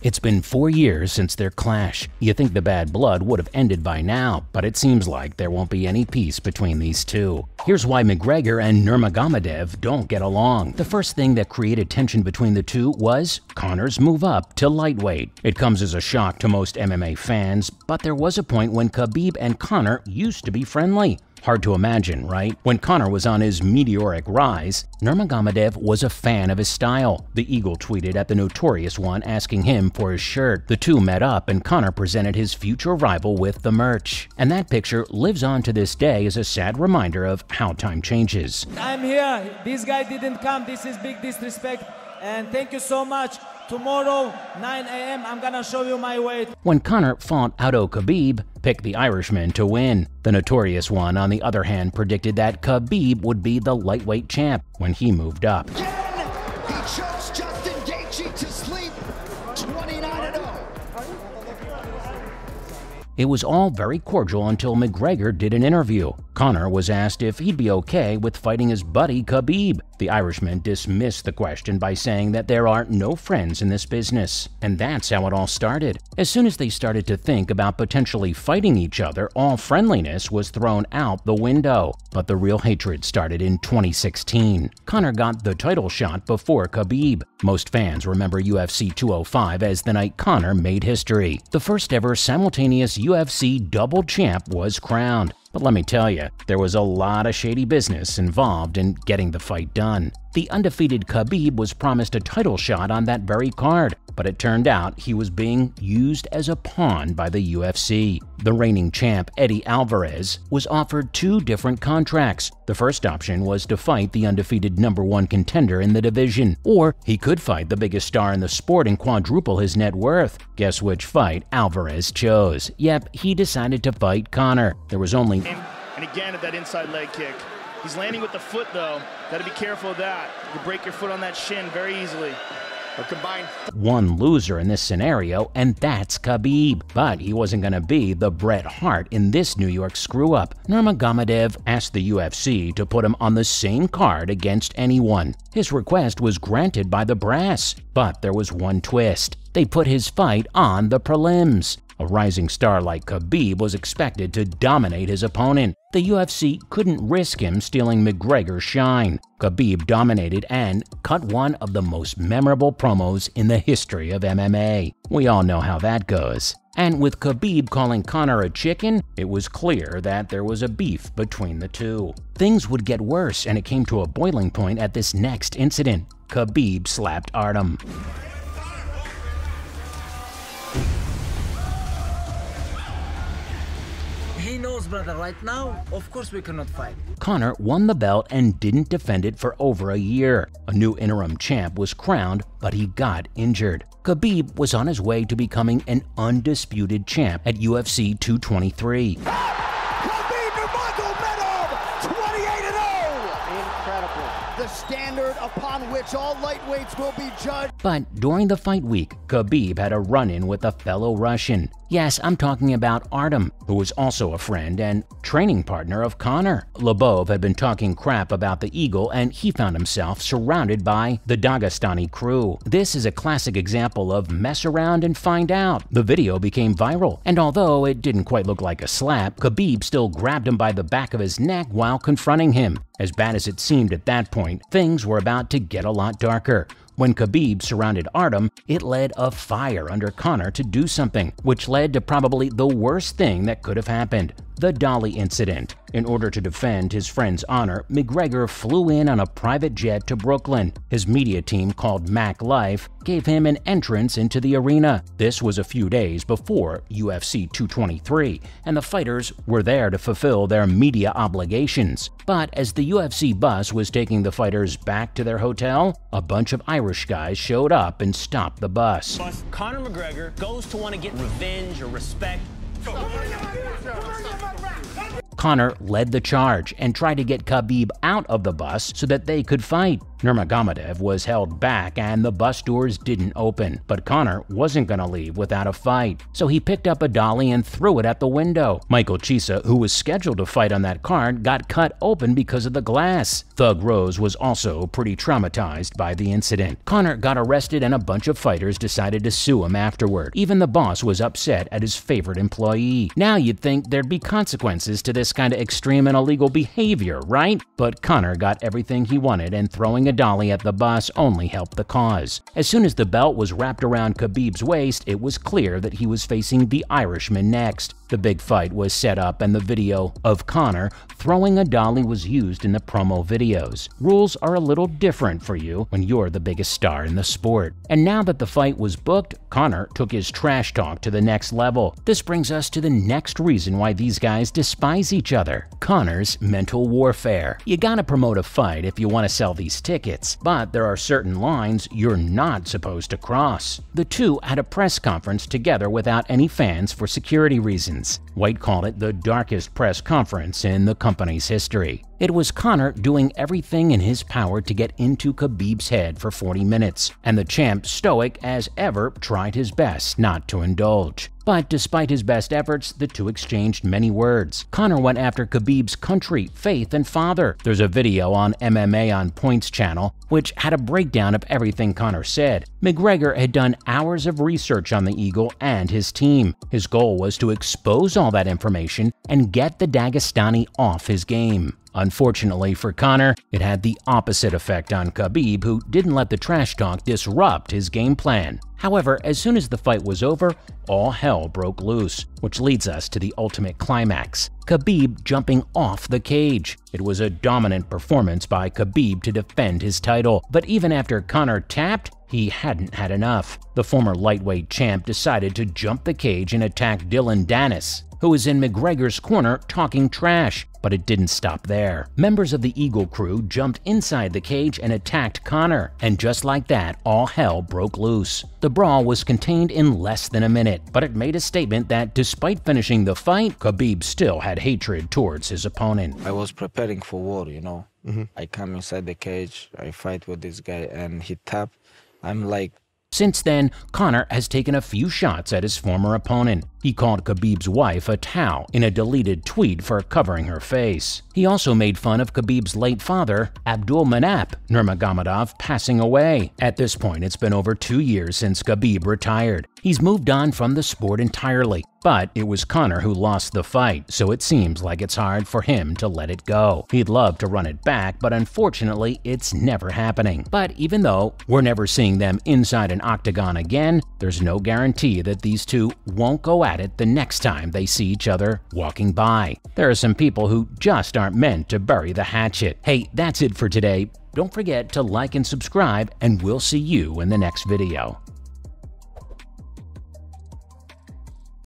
It's been 4 years since their clash. You think the bad blood would have ended by now, but it seems like there won't be any peace between these two. Here's why McGregor and Nurmagomedov don't get along. The first thing that created tension between the two was Conor's move up to lightweight. It comes as a shock to most MMA fans, but there was a point when Khabib and Conor used to be friendly. Hard to imagine, right? When Conor was on his meteoric rise, Nurmagomedov was a fan of his style. The Eagle tweeted at the Notorious One asking him for his shirt. The two met up and Conor presented his future rival with the merch. And that picture lives on to this day as a sad reminder of how time changes. I'm here. This guy didn't come. This is big disrespect. And thank you so much. Tomorrow, 9 a.m., I'm gonna show you my weight. When Conor fought Auto Khabib, picked the Irishman to win. The Notorious One, on the other hand, predicted that Khabib would be the lightweight champ when he moved up. Again, he chose Justin Gaethje to sleep. 29-0. It was all very cordial until McGregor did an interview. Conor was asked if he'd be okay with fighting his buddy Khabib. The Irishman dismissed the question by saying that there are no friends in this business. And that's how it all started. As soon as they started to think about potentially fighting each other, all friendliness was thrown out the window. But the real hatred started in 2016. Conor got the title shot before Khabib. Most fans remember UFC 205 as the night Conor made history. The first ever simultaneous UFC double champ was crowned. But let me tell you, there was a lot of shady business involved in getting the fight done. The undefeated Khabib was promised a title shot on that very card, but it turned out he was being used as a pawn by the UFC. The reigning champ, Eddie Alvarez, was offered 2 different contracts. The first option was to fight the undefeated #1 contender in the division, or he could fight the biggest star in the sport and quadruple his net worth. Guess which fight Alvarez chose? Yep, he decided to fight Conor. There was only and again at that inside leg kick. He's landing with the foot though. Gotta be careful of that. You can break your foot on that shin very easily. A combined one loser in this scenario, and that's Khabib. But he wasn't going to be the Bret Hart in this New York screw-up. Nurmagomedov asked the UFC to put him on the same card against anyone. His request was granted by the brass, but there was one twist. They put his fight on the prelims. A rising star like Khabib was expected to dominate his opponent. The UFC couldn't risk him stealing McGregor's shine. Khabib dominated and cut one of the most memorable promos in the history of MMA. We all know how that goes. And with Khabib calling Conor a chicken, it was clear that there was a beef between the two. Things would get worse, and it came to a boiling point at this next incident. Khabib slapped Artem. He knows, brother, right now, of course we cannot fight. Conor won the belt and didn't defend it for over a year. A new interim champ was crowned, but he got injured. Khabib was on his way to becoming an undisputed champ at UFC 223. Khabib Nurmagomedov, 28-0. Incredible. The standard upon which all lightweights will be judged. But during the fight week, Khabib had a run-in with a fellow Russian. Yes, I'm talking about Artem, who was also a friend and training partner of Conor. Lobov had been talking crap about the Eagle, and he found himself surrounded by the Dagestani crew. This is a classic example of mess around and find out. The video became viral, and although it didn't quite look like a slap, Khabib still grabbed him by the back of his neck while confronting him. As bad as it seemed at that point, things were about to get a lot darker. When Khabib surrounded Artem, it led a fire under Conor to do something, which led to probably the worst thing that could have happened: the Dolly incident. In order to defend his friend's honor, McGregor flew in on a private jet to Brooklyn. His media team, called Mac Life, gave him an entrance into the arena. This was a few days before UFC 223, and the fighters were there to fulfill their media obligations. But as the UFC bus was taking the fighters back to their hotel, a bunch of Irish guys showed up and stopped the bus. Conor McGregor goes to want to get revenge or respect. Go. Conor led the charge and tried to get Khabib out of the bus so that they could fight. Nurmagomedov was held back and the bus doors didn't open, but Conor wasn't going to leave without a fight, so he picked up a dolly and threw it at the window. Michael Chiesa, who was scheduled to fight on that card, got cut open because of the glass. Thug Rose was also pretty traumatized by the incident. Conor got arrested and a bunch of fighters decided to sue him afterward. Even the boss was upset at his favorite employee. Now you'd think there'd be consequences to this kind of extreme and illegal behavior, right? But Conor got everything he wanted, and throwing a dolly at the bus only helped the cause. As soon as the belt was wrapped around Khabib's waist, it was clear that he was facing the Irishman next. The big fight was set up and the video of Conor throwing a dolly was used in the promo videos. Rules are a little different for you when you're the biggest star in the sport. And now that the fight was booked, Conor took his trash talk to the next level. This brings us to the next reason why these guys despise each other: Conor's mental warfare. You gotta promote a fight if you want to sell these tickets, but there are certain lines you're not supposed to cross. The two had a press conference together without any fans for security reasons. White called it the darkest press conference in the company's history. It was Conor doing everything in his power to get into Khabib's head for 40 minutes, and the champ, stoic as ever, tried his best not to indulge. But despite his best efforts, the two exchanged many words. Conor went after Khabib's country, faith, and father. There's a video on MMA on Point's channel which had a breakdown of everything Conor said. McGregor had done hours of research on the Eagle and his team. His goal was to expose all that information and get the Dagestani off his game. Unfortunately for Conor, it had the opposite effect on Khabib, who didn't let the trash talk disrupt his game plan. However, as soon as the fight was over, all hell broke loose, which leads us to the ultimate climax: Khabib jumping off the cage. It was a dominant performance by Khabib to defend his title, but even after Conor tapped, he hadn't had enough. The former lightweight champ decided to jump the cage and attack Dylan Dennis, who was in McGregor's corner talking trash. But it didn't stop there. Members of the Eagle crew jumped inside the cage and attacked Conor, and just like that, all hell broke loose. The brawl was contained in less than a minute, but it made a statement that despite finishing the fight, Khabib still had hatred towards his opponent. I was preparing for war, you know. I come inside the cage, I fight with this guy, and he tapped. I'm like... Since then, Conor has taken a few shots at his former opponent. He called Khabib's wife a Tao in a deleted tweet for covering her face. He also made fun of Khabib's late father, Abdulmanap Nurmagomedov, passing away. At this point, it's been over 2 years since Khabib retired. He's moved on from the sport entirely, but it was Conor who lost the fight, so it seems like it's hard for him to let it go. He'd love to run it back, but unfortunately, it's never happening. But even though we're never seeing them inside an octagon again, there's no guarantee that these two won't go at it the next time they see each other walking by. There are some people who just aren't meant to bury the hatchet. Hey, that's it for today. Don't forget to like and subscribe, and we'll see you in the next video.